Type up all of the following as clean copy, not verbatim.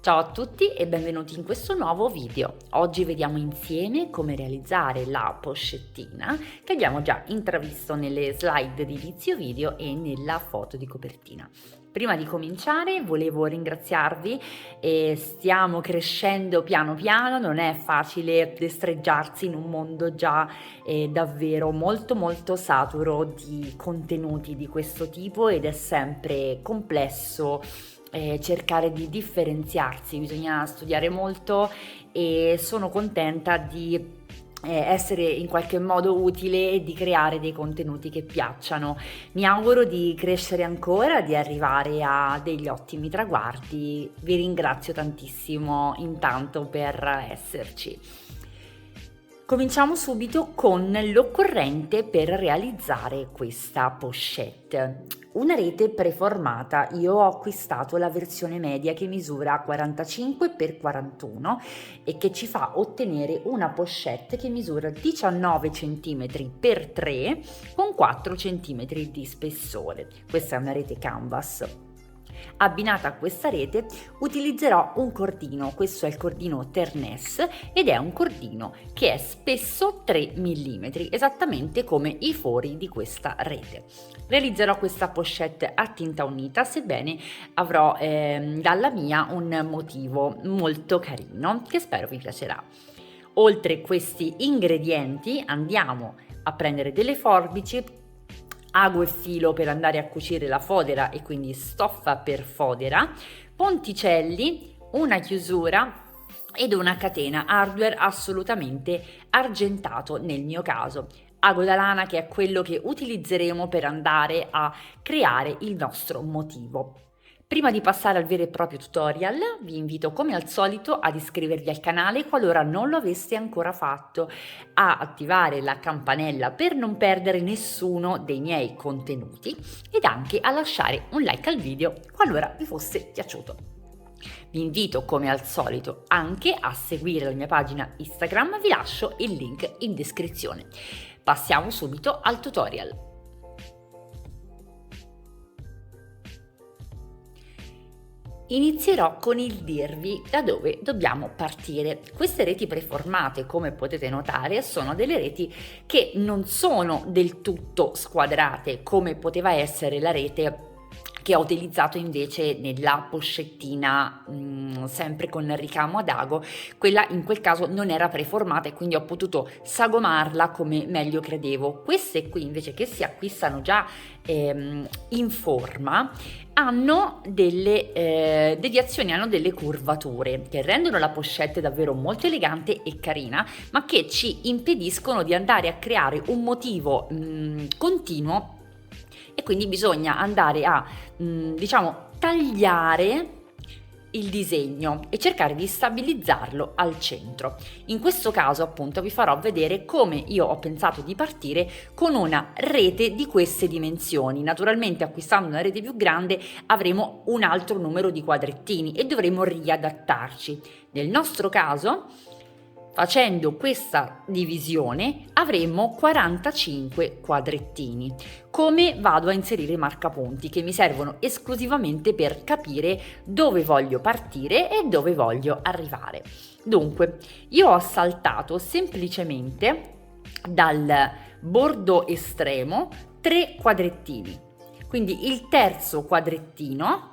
Ciao a tutti e benvenuti in questo nuovo video. Oggi vediamo insieme come realizzare la pochettina che abbiamo già intravisto nelle slide di inizio video e nella foto di copertina. Prima di cominciare volevo ringraziarvi, stiamo crescendo piano piano, non è facile destreggiarsi in un mondo già davvero molto saturo di contenuti di questo tipo ed è sempre complesso cercare di differenziarsi, bisogna studiare molto e sono contenta di essere in qualche modo utile e di creare dei contenuti che piacciono. Mi auguro di crescere ancora, di arrivare a degli ottimi traguardi. Vi ringrazio tantissimo intanto per esserci. Cominciamo subito con l'occorrente per realizzare questa pochette. Una rete preformata, io ho acquistato la versione media che misura 45x41 e che ci fa ottenere una pochette che misura 19 cm x 3 con 4 cm di spessore. Questa è una rete canvas. Abbinata a questa rete utilizzerò un cordino, questo è il cordino Ternès ed è un cordino che è spesso 3 mm, esattamente come i fori di questa rete. Realizzerò questa pochette a tinta unita, sebbene avrò dalla mia un motivo molto carino che spero vi piacerà. Oltre questi ingredienti andiamo a prendere delle forbici, ago e filo per andare a cucire la fodera e quindi stoffa per fodera, ponticelli, una chiusura ed una catena hardware assolutamente argentato nel mio caso. Ago da lana che è quello che utilizzeremo per andare a creare il nostro motivo. Prima di passare al vero e proprio tutorial, vi invito come al solito ad iscrivervi al canale qualora non lo aveste ancora fatto, a attivare la campanella per non perdere nessuno dei miei contenuti ed anche a lasciare un like al video qualora vi fosse piaciuto. Vi invito come al solito anche a seguire la mia pagina Instagram, vi lascio il link in descrizione. Passiamo subito al tutorial. Inizierò con il dirvi da dove dobbiamo partire. Queste reti preformate, come potete notare, sono delle reti che non sono del tutto squadrate, come poteva essere la rete che ho utilizzato invece nella pochettina sempre con il ricamo ad ago. Quella in quel caso non era preformata e quindi ho potuto sagomarla come meglio credevo. Queste qui invece che si acquistano già in forma hanno delle deviazioni, hanno delle curvature che rendono la pochette davvero molto elegante e carina, ma che ci impediscono di andare a creare un motivo continuo e quindi bisogna andare a tagliare il disegno e cercare di stabilizzarlo al centro. In questo caso appunto vi farò vedere come io ho pensato di partire con una rete di queste dimensioni. Naturalmente acquistando una rete più grande avremo un altro numero di quadrettini e dovremo riadattarci. Nel nostro caso, facendo questa divisione avremo 45 quadrettini. Come vado a inserire i marcapunti che mi servono esclusivamente per capire dove voglio partire e dove voglio arrivare. Dunque, io ho saltato semplicemente dal bordo estremo 3 quadrettini. Quindi il terzo quadrettino,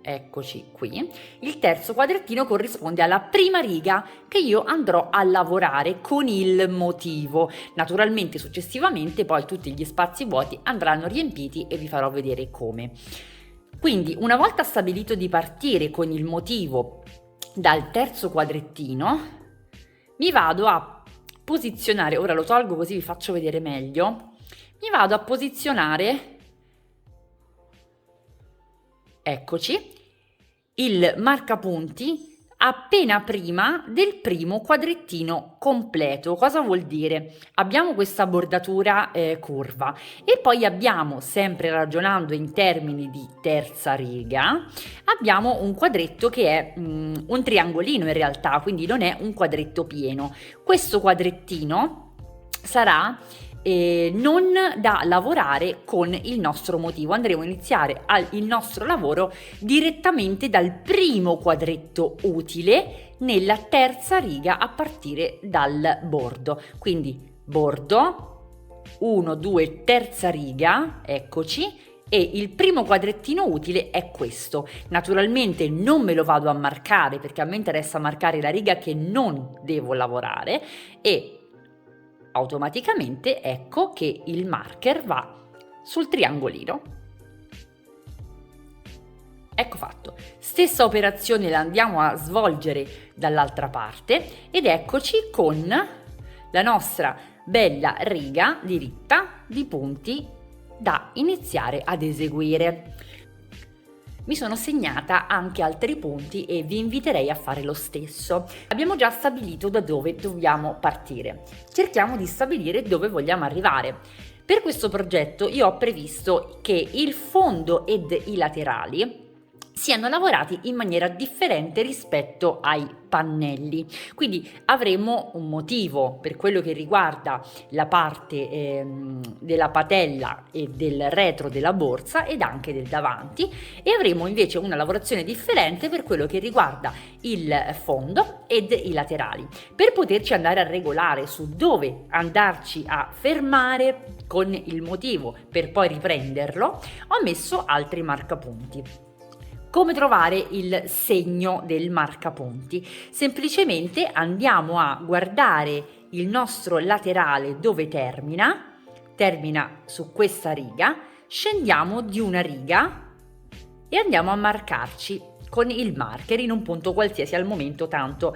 eccoci qui, il terzo quadrettino corrisponde alla prima riga che io andrò a lavorare con il motivo. Naturalmente successivamente poi tutti gli spazi vuoti andranno riempiti e vi farò vedere come. Quindi una volta stabilito di partire con il motivo dal terzo quadrettino, mi vado a posizionare, ora lo tolgo così vi faccio vedere meglio, mi vado a posizionare, eccoci, il marcapunti appena prima del primo quadrettino completo. Cosa vuol dire? Abbiamo questa bordatura curva e poi abbiamo, sempre ragionando in termini di terza riga, abbiamo un quadretto che è un triangolino in realtà, quindi non è un quadretto pieno. Questo quadrettino sarà non da lavorare con il nostro motivo. Andremo a iniziare il nostro lavoro direttamente dal primo quadretto utile nella terza riga a partire dal bordo. Quindi bordo, 1, 2, terza riga, eccoci, e il primo quadrettino utile è questo. Naturalmente non me lo vado a marcare perché a me interessa marcare la riga che non devo lavorare e automaticamente ecco che il marker va sul triangolino. Ecco fatto. Stessa operazione la andiamo a svolgere dall'altra parte ed eccoci con la nostra bella riga diritta di punti da iniziare ad eseguire. Mi sono segnata anche altri punti e vi inviterei a fare lo stesso. Abbiamo già stabilito da dove dobbiamo partire. Cerchiamo di stabilire dove vogliamo arrivare. Per questo progetto io ho previsto che il fondo ed i laterali siano lavorati in maniera differente rispetto ai pannelli. Quindi avremo un motivo per quello che riguarda la parte della patella e del retro della borsa ed anche del davanti, e avremo invece una lavorazione differente per quello che riguarda il fondo ed i laterali. Per poterci andare a regolare su dove andarci a fermare con il motivo per poi riprenderlo, ho messo altri marcapunti. Come trovare il segno del marcapunti? Semplicemente andiamo a guardare il nostro laterale dove termina su questa riga, scendiamo di una riga e andiamo a marcarci con il marker in un punto qualsiasi al momento, tanto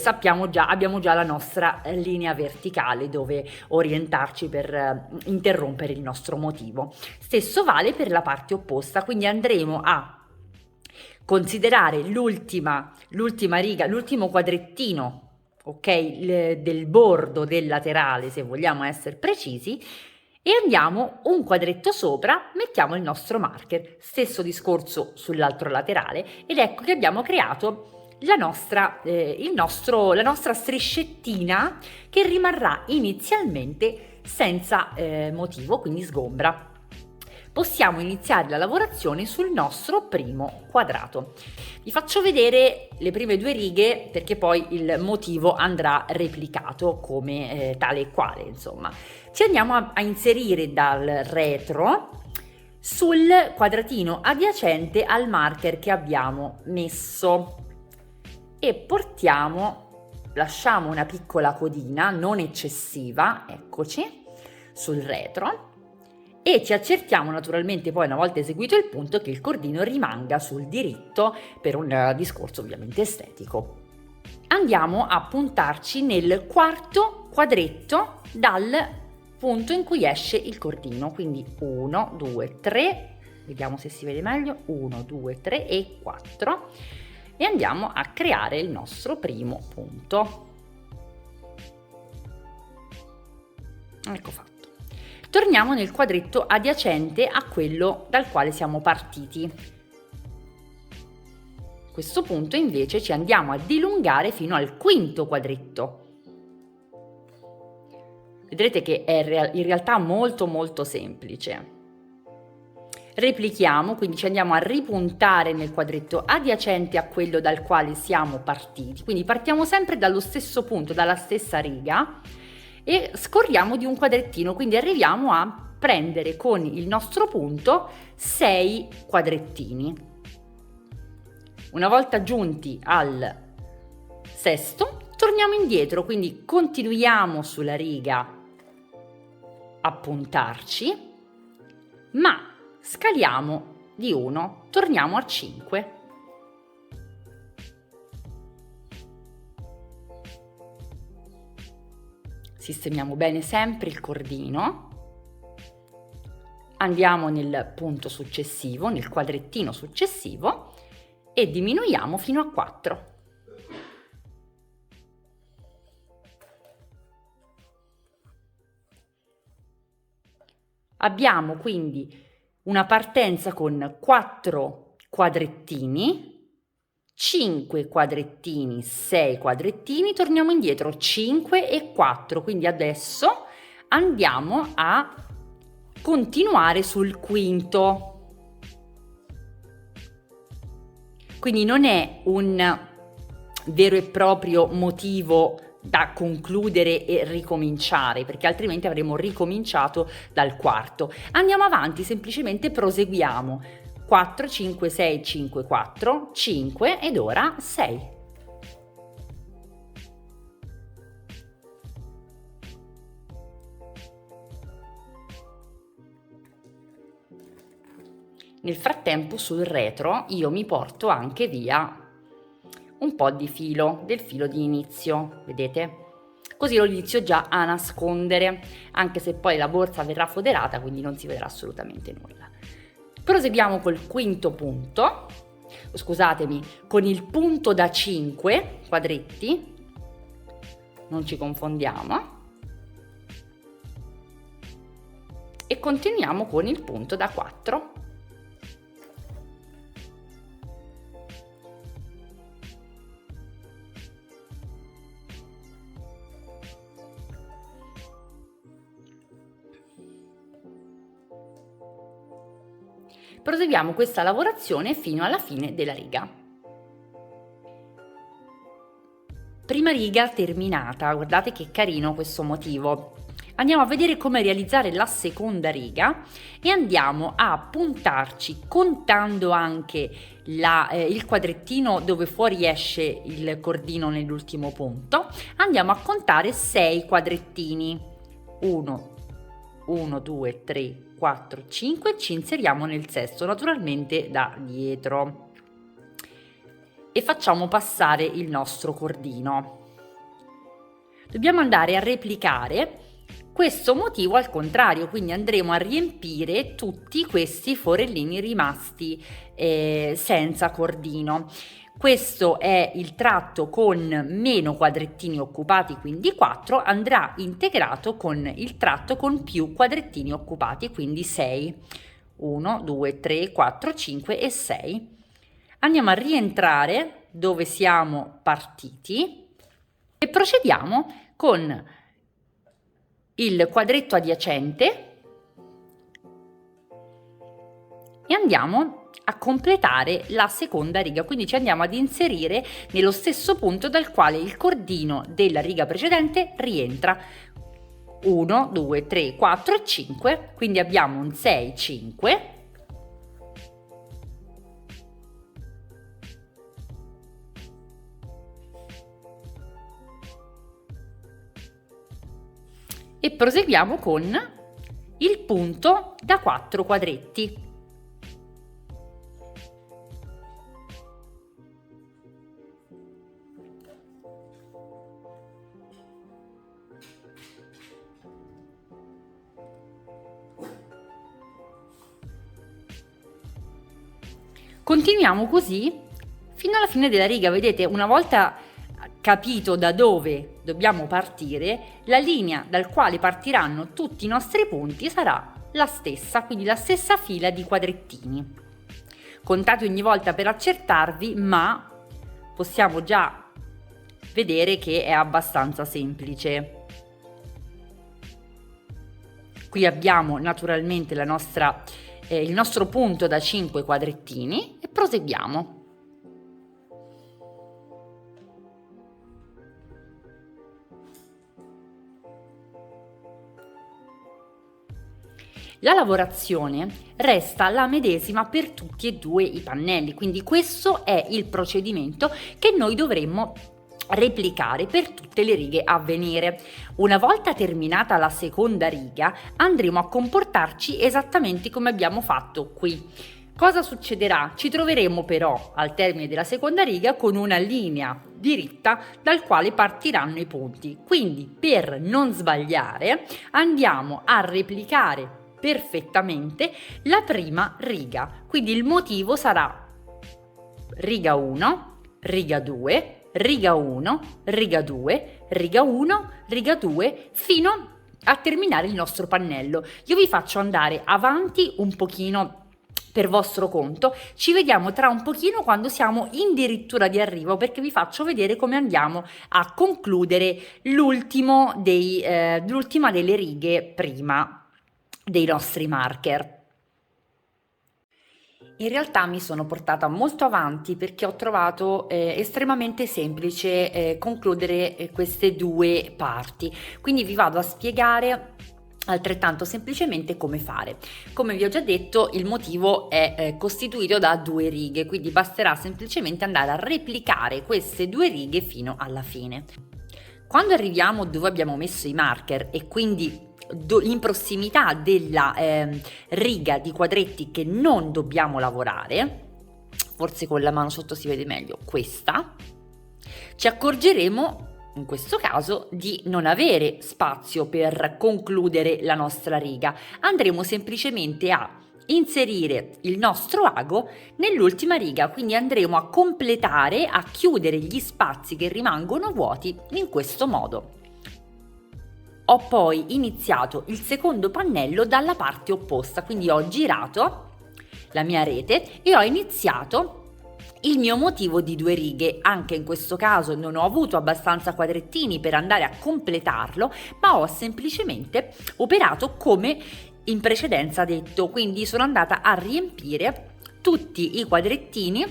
abbiamo già la nostra linea verticale dove orientarci per interrompere il nostro motivo. Stesso vale per la parte opposta, quindi andremo a considerare l'ultima riga, l'ultimo quadrettino, ok, del bordo del laterale, se vogliamo essere precisi, e andiamo un quadretto sopra, mettiamo il nostro marker. Stesso discorso sull'altro laterale, ed ecco che abbiamo creato la nostra striscettina che rimarrà inizialmente senza motivo, quindi sgombra. Possiamo iniziare la lavorazione sul nostro primo quadrato. Vi faccio vedere le prime due righe perché poi il motivo andrà replicato come tale e quale, insomma. Ci andiamo a inserire dal retro sul quadratino adiacente al marker che abbiamo messo e lasciamo una piccola codina, non eccessiva, eccoci, sul retro. E ci accertiamo naturalmente poi, una volta eseguito il punto, che il cordino rimanga sul diritto per un discorso ovviamente estetico. Andiamo a puntarci nel quarto quadretto dal punto in cui esce il cordino, quindi 1, 2, 3, vediamo se si vede meglio, 1, 2, 3 e 4, e andiamo a creare il nostro primo punto. Ecco fatto. Torniamo nel quadretto adiacente a quello dal quale siamo partiti. A questo punto invece ci andiamo a dilungare fino al quinto quadretto. Vedrete che è in realtà molto molto semplice. Replichiamo, quindi ci andiamo a ripuntare nel quadretto adiacente a quello dal quale siamo partiti. Quindi partiamo sempre dallo stesso punto, dalla stessa riga, e scorriamo di un quadrettino, quindi arriviamo a prendere con il nostro punto 6 quadrettini. Una volta giunti al sesto, torniamo indietro, quindi continuiamo sulla riga a puntarci, ma scaliamo di 1, torniamo a 5. Sistemiamo bene sempre il cordino, andiamo nel punto successivo, nel quadrettino successivo, e diminuiamo fino a 4. Abbiamo quindi una partenza con 4 quadrettini, 5 quadrettini, 6 quadrettini, torniamo indietro 5 e 4, quindi adesso Andiamo a continuare sul quinto. Quindi non è un vero e proprio motivo da concludere e ricominciare, perché altrimenti avremmo ricominciato dal quarto. Andiamo avanti, semplicemente proseguiamo. 4, 5, 6, 5, 4, 5 ed ora 6. Nel frattempo sul retro io mi porto anche via un po' di filo, del filo di inizio, vedete? Così lo inizio già a nascondere, anche se poi la borsa verrà foderata, quindi non si vedrà assolutamente nulla. Proseguiamo col quinto punto, scusatemi, con il punto da 5 quadretti, non ci confondiamo, e continuiamo con il punto da 4. Proseguiamo questa lavorazione fino alla fine della riga. Prima riga terminata, guardate che carino questo motivo. Andiamo a vedere come realizzare la seconda riga e andiamo a puntarci contando anche il quadrettino dove fuori esce il cordino nell'ultimo punto. Andiamo a contare 6 quadrettini. 1, 2, 3, 4, 5, ci inseriamo nel sesto, naturalmente da dietro, e facciamo passare il nostro cordino. Dobbiamo andare a replicare questo motivo al contrario, quindi andremo a riempire tutti questi forellini rimasti senza cordino. Questo è il tratto con meno quadrettini occupati, quindi 4, andrà integrato con il tratto con più quadrettini occupati, quindi 6. 1, 2, 3, 4, 5 e 6. Andiamo a rientrare dove siamo partiti e procediamo con il quadretto adiacente e andiamo a completare la seconda riga, quindi ci andiamo ad inserire nello stesso punto dal quale il cordino della riga precedente rientra. 1, 2, 3, 4 e 5, quindi abbiamo un 6, 5. E proseguiamo con il punto da 4 quadretti. Continuiamo così fino alla fine della riga. Vedete, una volta capito da dove dobbiamo partire, la linea dal quale partiranno tutti i nostri punti sarà la stessa, quindi la stessa fila di quadrettini. Contate ogni volta per accertarvi, ma possiamo già vedere che è abbastanza semplice. Qui abbiamo naturalmente il nostro punto da 5 quadrettini e proseguiamo. La lavorazione resta la medesima per tutti e due i pannelli, quindi questo è il procedimento che noi dovremmo replicare per tutte le righe a venire. Una volta terminata la seconda riga andremo a comportarci esattamente come abbiamo fatto qui. Cosa succederà? Ci troveremo però al termine della seconda riga con una linea diritta dal quale partiranno i punti. Quindi per non sbagliare andiamo a replicare perfettamente la prima riga. Quindi il motivo sarà riga 1, riga 2, riga 1, riga 2, riga 1, riga 2, fino a terminare il nostro pannello. Io vi faccio andare avanti un pochino per vostro conto. Ci vediamo tra un pochino quando siamo addirittura di arrivo, perché vi faccio vedere come andiamo a concludere l'ultima delle righe prima dei nostri marker. In realtà mi sono portata molto avanti perché ho trovato estremamente semplice concludere queste due parti, quindi vi vado a spiegare altrettanto semplicemente come fare. Come vi ho già detto, il motivo è costituito da 2 righe, quindi basterà semplicemente andare a replicare queste 2 righe fino alla fine. Quando arriviamo dove abbiamo messo i marker e quindi in prossimità della riga di quadretti che non dobbiamo lavorare, forse con la mano sotto si vede meglio, questa, ci accorgeremo in questo caso di non avere spazio per concludere la nostra riga. Andremo semplicemente a inserire il nostro ago nell'ultima riga, quindi andremo a completare, a chiudere gli spazi che rimangono vuoti in questo modo. Ho poi iniziato il secondo pannello dalla parte opposta, quindi ho girato la mia rete e ho iniziato il mio motivo di 2 righe. Anche in questo caso non ho avuto abbastanza quadrettini per andare a completarlo, ma ho semplicemente operato come in precedenza detto, quindi sono andata a riempire tutti i quadrettini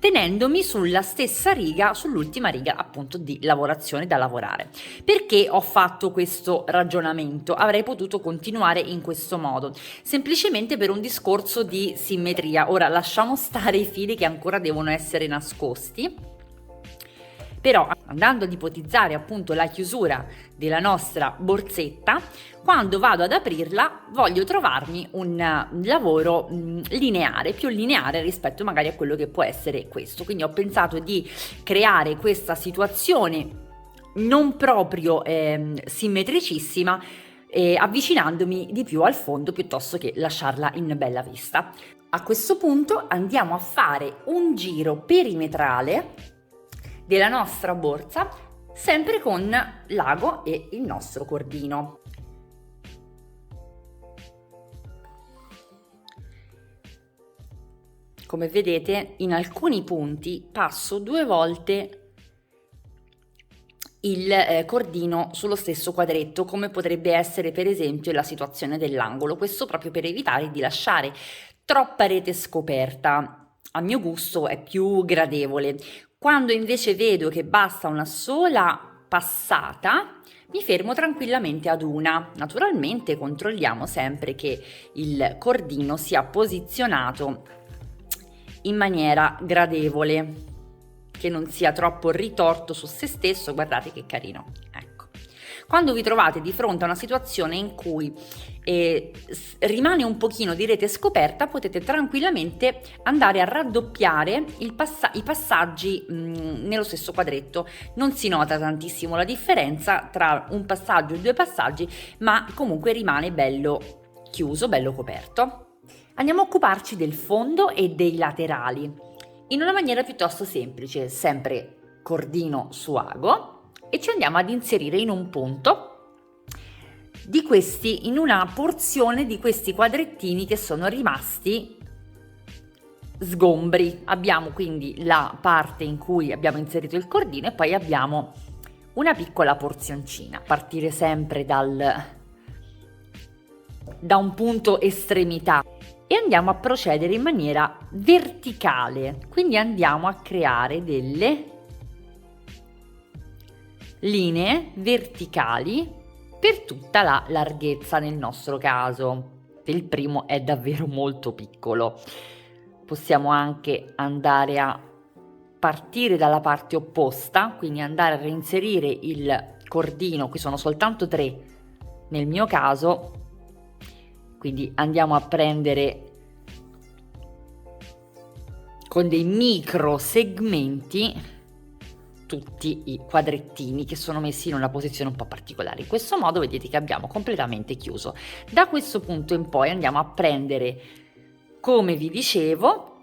tenendomi sulla stessa riga, sull'ultima riga appunto di lavorazione da lavorare. Perché ho fatto questo ragionamento? Avrei potuto continuare in questo modo, semplicemente per un discorso di simmetria. Ora lasciamo stare i fili che ancora devono essere nascosti, però andando ad ipotizzare appunto la chiusura della nostra borsetta, quando vado ad aprirla voglio trovarmi un lavoro lineare, più lineare rispetto magari a quello che può essere questo. Quindi ho pensato di creare questa situazione non proprio simmetricissima, avvicinandomi di più al fondo piuttosto che lasciarla in bella vista. A questo punto andiamo a fare un giro perimetrale della nostra borsa, sempre con l'ago e il nostro cordino. Come vedete, in alcuni punti passo 2 volte il cordino sullo stesso quadretto, come potrebbe essere per esempio la situazione dell'angolo. Questo proprio per evitare di lasciare troppa rete scoperta. A mio gusto è più gradevole. Quando invece vedo che basta una sola passata, mi fermo tranquillamente ad una. Naturalmente controlliamo sempre che il cordino sia posizionato in maniera gradevole, che non sia troppo ritorto su se stesso. Guardate che carino, ecco. Quando vi trovate di fronte a una situazione in cui rimane un pochino di rete scoperta, potete tranquillamente andare a raddoppiare i passaggi nello stesso quadretto. Non si nota tantissimo la differenza tra un passaggio e 2 passaggi, ma comunque rimane bello chiuso, bello coperto. Andiamo a occuparci del fondo e dei laterali in una maniera piuttosto semplice, sempre cordino su ago, e ci andiamo ad inserire in un punto di questi, in una porzione di questi quadrettini che sono rimasti sgombri. Abbiamo quindi la parte in cui abbiamo inserito il cordino e poi abbiamo una piccola porzioncina. Partire sempre da un punto estremità e andiamo a procedere in maniera verticale, quindi andiamo a creare delle linee verticali per tutta la larghezza. Nel nostro caso il primo è davvero molto piccolo. Possiamo anche andare a partire dalla parte opposta, quindi andare a reinserire il cordino. Qui sono soltanto 3 nel mio caso, quindi andiamo a prendere con dei micro segmenti tutti i quadrettini che sono messi in una posizione un po' particolare. In questo modo vedete che abbiamo completamente chiuso. Da questo punto in poi andiamo a prendere, come vi dicevo,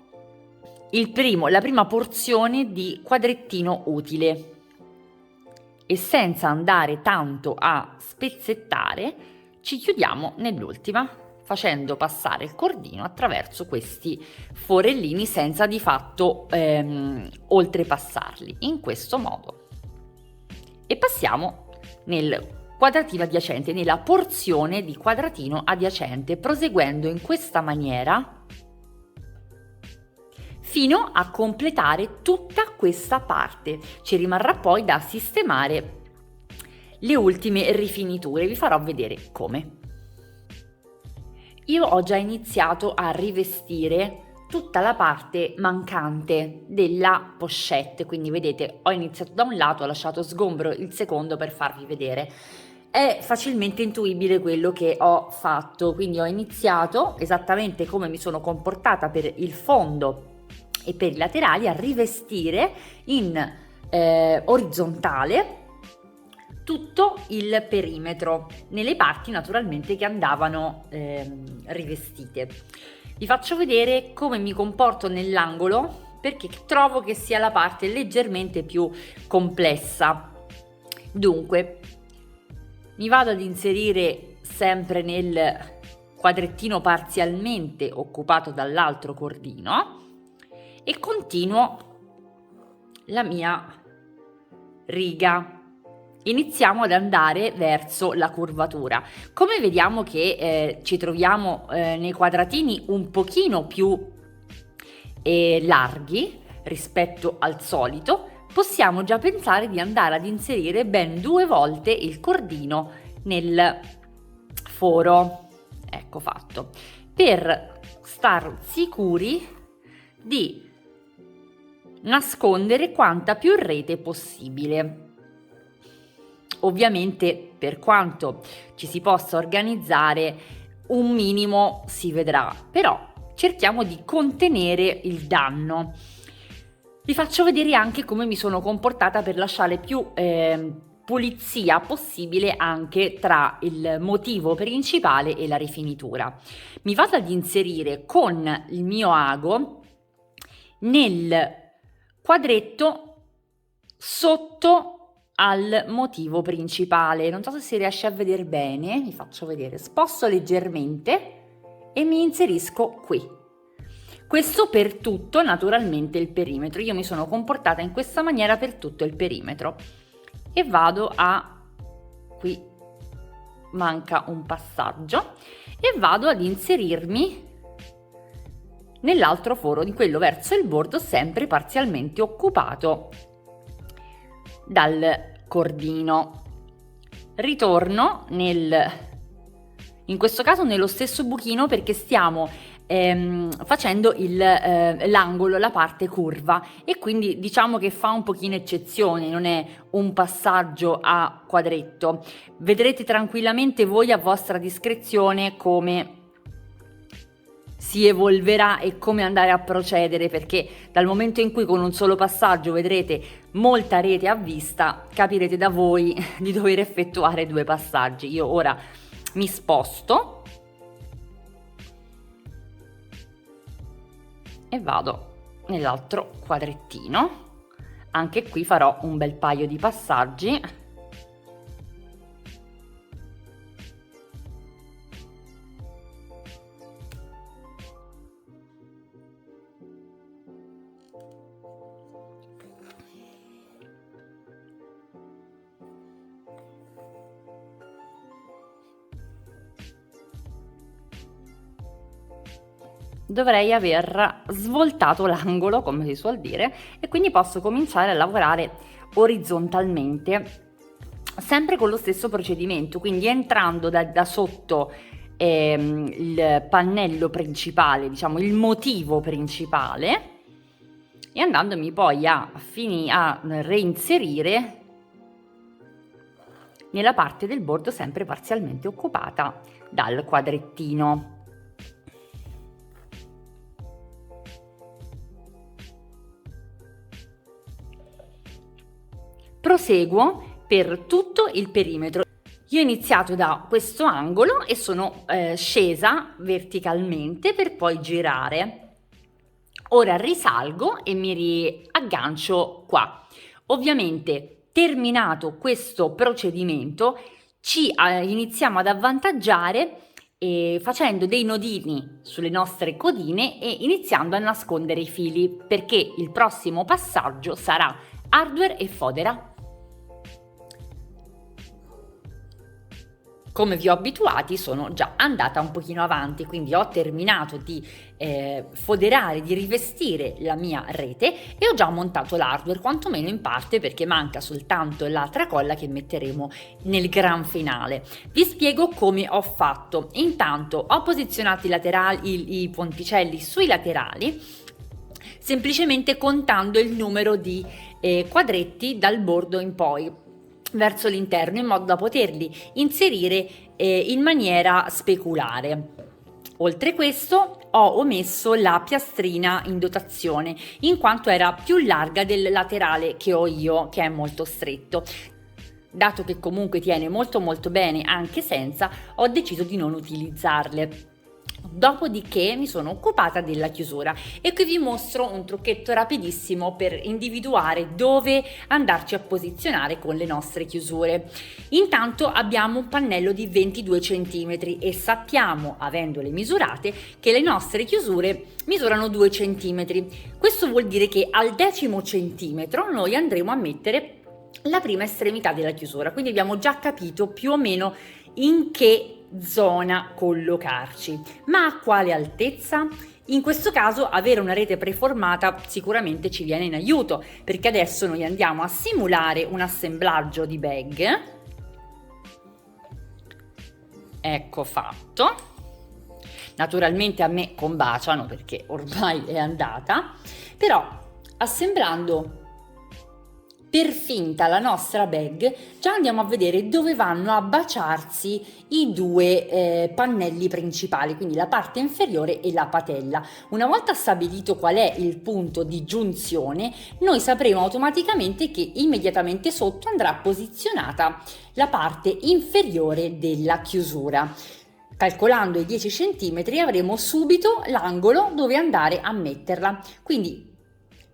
la prima porzione di quadrettino utile, e senza andare tanto a spezzettare ci chiudiamo nell'ultima facendo passare il cordino attraverso questi forellini senza di fatto oltrepassarli, in questo modo. E passiamo nel quadratino adiacente, nella porzione di quadratino adiacente, proseguendo in questa maniera fino a completare tutta questa parte. Ci rimarrà poi da sistemare le ultime rifiniture, vi farò vedere come. Io ho già iniziato a rivestire tutta la parte mancante della pochette, quindi vedete ho iniziato da un lato, ho lasciato sgombro il secondo per farvi vedere. È facilmente intuibile quello che ho fatto, quindi ho iniziato esattamente come mi sono comportata per il fondo e per i laterali a rivestire in orizzontale tutto il perimetro nelle parti naturalmente che andavano rivestite. Vi faccio vedere come mi comporto nell'angolo perché trovo che sia la parte leggermente più complessa. Dunque mi vado ad inserire sempre nel quadrettino parzialmente occupato dall'altro cordino e continuo la mia riga. Iniziamo ad andare verso la curvatura. Come vediamo che ci troviamo nei quadratini un pochino più larghi rispetto al solito, possiamo già pensare di andare ad inserire ben 2 volte il cordino nel foro. Ecco fatto. Per star sicuri di nascondere quanta più rete possibile. Ovviamente, per quanto ci si possa organizzare, un minimo si vedrà, però cerchiamo di contenere il danno. Vi faccio vedere anche come mi sono comportata per lasciare più pulizia possibile anche tra il motivo principale e la rifinitura. Mi vado ad inserire con il mio ago nel quadretto sotto al motivo principale. Non so se si riesce a vedere bene, vi faccio vedere. Sposto leggermente e mi inserisco qui. Questo per tutto naturalmente il perimetro. Io mi sono comportata in questa maniera per tutto il perimetro e vado a, qui manca un passaggio, e vado ad inserirmi nell'altro foro, di quello verso il bordo, sempre parzialmente occupato dal cordino. Ritorno in questo caso nello stesso buchino perché stiamo facendo l'angolo, la parte curva, e quindi diciamo che fa un pochino eccezione, non è un passaggio a quadretto. Vedrete tranquillamente voi a vostra discrezione come si evolverà e come andare a procedere, perché dal momento in cui con un solo passaggio vedrete molta rete a vista, capirete da voi di dover effettuare 2 passaggi. Io ora mi sposto e vado nell'altro quadrettino. Anche qui farò un bel paio di passaggi. Dovrei aver svoltato l'angolo, come si suol dire, e quindi posso cominciare a lavorare orizzontalmente, sempre con lo stesso procedimento, quindi entrando da sotto il pannello principale, diciamo il motivo principale, e andandomi poi a reinserire nella parte del bordo sempre parzialmente occupata dal quadrettino. Proseguo per tutto il perimetro. Io ho iniziato da questo angolo e sono scesa verticalmente per poi girare. Ora risalgo e mi riaggancio qua. Ovviamente, terminato questo procedimento, ci iniziamo ad avvantaggiare e facendo dei nodini sulle nostre codine e iniziando a nascondere i fili, perché il prossimo passaggio sarà hardware e fodera. Come vi ho abituati, sono già andata un pochino avanti, quindi ho terminato di foderare, di rivestire la mia rete e ho già montato l'hardware, quantomeno in parte, perché manca soltanto la tracolla che metteremo nel gran finale. Vi spiego come ho fatto. Intanto ho posizionato i ponticelli sui laterali, semplicemente contando il numero di quadretti dal bordo in poi verso l'interno, in modo da poterli inserire in maniera speculare. Oltre questo ho omesso la piastrina in dotazione, in quanto era più larga del laterale che ho io, che è molto stretto. Dato che comunque tiene molto bene anche senza, ho deciso di non utilizzarle. Dopodiché mi sono occupata della chiusura e qui vi mostro un trucchetto rapidissimo per individuare dove andarci a posizionare con le nostre chiusure. Intanto abbiamo un pannello di 22 cm e sappiamo, avendole misurate, che le nostre chiusure misurano 2 cm. Questo vuol dire che al 10° centimetro noi andremo a mettere la prima estremità della chiusura, quindi abbiamo già capito più o meno in che zona collocarci. Ma a quale altezza? In questo caso avere una rete preformata sicuramente ci viene in aiuto, perché adesso noi andiamo a simulare un assemblaggio di bag. Ecco fatto. Naturalmente a me combaciano perché ormai è andata, però assemblando per finta la nostra bag già andiamo a vedere dove vanno a baciarsi i due pannelli principali, quindi la parte inferiore e la patella. Una volta stabilito qual è il punto di giunzione, noi sapremo automaticamente che immediatamente sotto andrà posizionata la parte inferiore della chiusura. Calcolando i 10 cm avremo subito l'angolo dove andare a metterla, quindi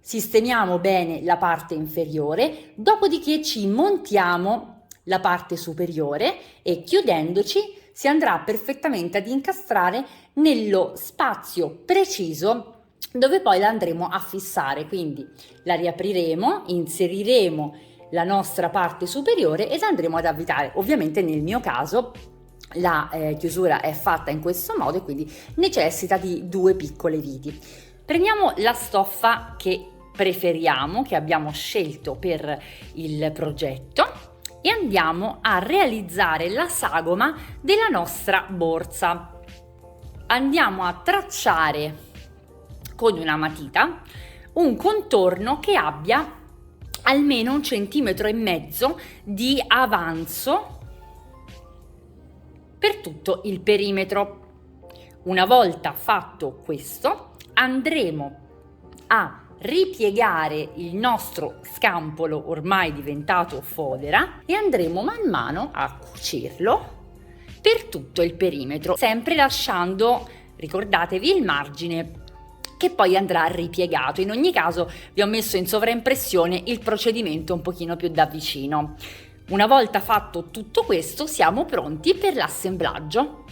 sistemiamo bene la parte inferiore, dopodiché ci montiamo la parte superiore e chiudendoci si andrà perfettamente ad incastrare nello spazio preciso dove poi la andremo a fissare. Quindi la riapriremo, inseriremo la nostra parte superiore ed andremo ad avvitare. Ovviamente nel mio caso la chiusura è fatta in questo modo e quindi necessita di 2 piccole viti. Prendiamo la stoffa che preferiamo, che abbiamo scelto per il progetto, e andiamo a realizzare la sagoma della nostra borsa. Andiamo a tracciare con una matita un contorno che abbia almeno 1,5 cm di avanzo per tutto il perimetro. Una volta fatto questo, andremo a ripiegare il nostro scampolo ormai diventato fodera e andremo man mano a cucirlo per tutto il perimetro, sempre lasciando, ricordatevi, il margine che poi andrà ripiegato. In ogni caso vi ho messo in sovraimpressione il procedimento un pochino più da vicino. Una volta fatto tutto questo siamo pronti per l'assemblaggio.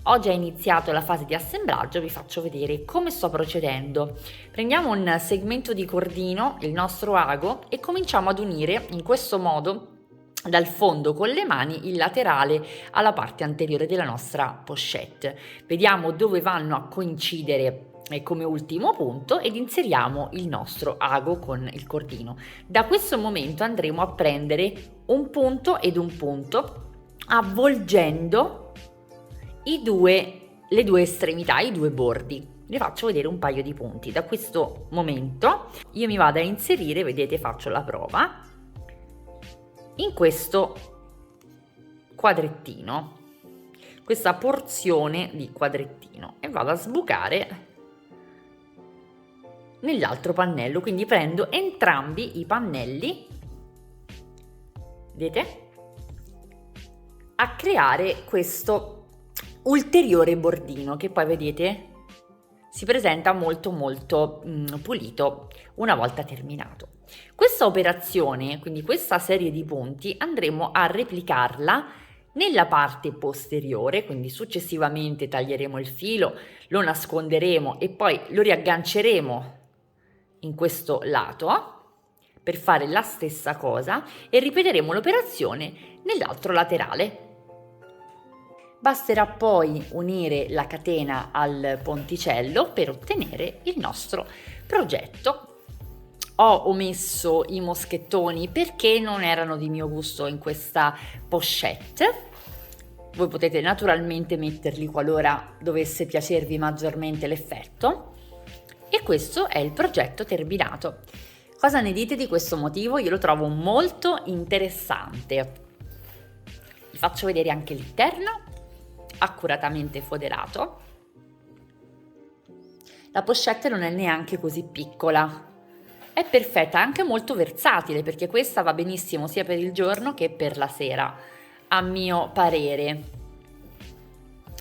Ho già iniziato la fase di assemblaggio, vi faccio vedere come sto procedendo. Prendiamo un segmento di cordino, il nostro ago, e cominciamo ad unire in questo modo dal fondo con le mani il laterale alla parte anteriore della nostra pochette. Vediamo dove vanno a coincidere come ultimo punto ed inseriamo il nostro ago con il cordino. Da questo momento andremo a prendere un punto ed un punto, avvolgendo le due estremità, i due bordi. Vi faccio vedere un paio di punti. Da questo momento io mi vado a inserire, vedete, faccio la prova, in questo quadrettino, questa porzione di quadrettino, e vado a sbucare nell'altro pannello. Quindi prendo entrambi i pannelli, vedete, a creare questo ulteriore bordino che poi vedete si presenta molto pulito una volta terminato. Questa operazione, quindi questa serie di punti, andremo a replicarla Nella parte posteriore, quindi successivamente taglieremo il filo, lo nasconderemo e poi lo riagganceremo in questo lato per fare la stessa cosa e ripeteremo l'operazione nell'altro laterale. Basterà poi unire la catena al ponticello per ottenere il nostro progetto. Ho omesso i moschettoni perché non erano di mio gusto in questa pochette. Voi potete naturalmente metterli qualora dovesse piacervi maggiormente l'effetto. E questo è il progetto terminato. Cosa ne dite di questo motivo? Io lo trovo molto interessante. Vi faccio vedere anche l'interno, accuratamente foderato. La pochette non è neanche così piccola, è perfetta, è anche molto versatile perché questa va benissimo sia per il giorno che per la sera, a mio parere.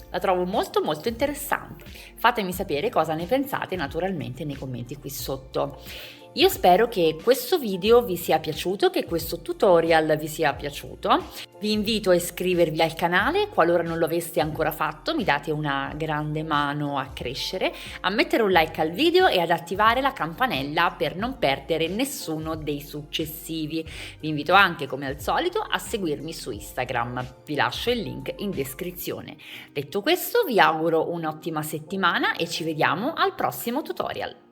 La trovo molto interessante. Fatemi sapere cosa ne pensate naturalmente nei commenti qui sotto. Io spero che questo video vi sia piaciuto, che questo tutorial vi sia piaciuto. Vi invito a iscrivervi al canale, qualora non lo aveste ancora fatto, mi date una grande mano a crescere, a mettere un like al video e ad attivare la campanella per non perdere nessuno dei successivi. Vi invito anche, come al solito, a seguirmi su Instagram, vi lascio il link in descrizione. Detto questo, vi auguro un'ottima settimana e ci vediamo al prossimo tutorial.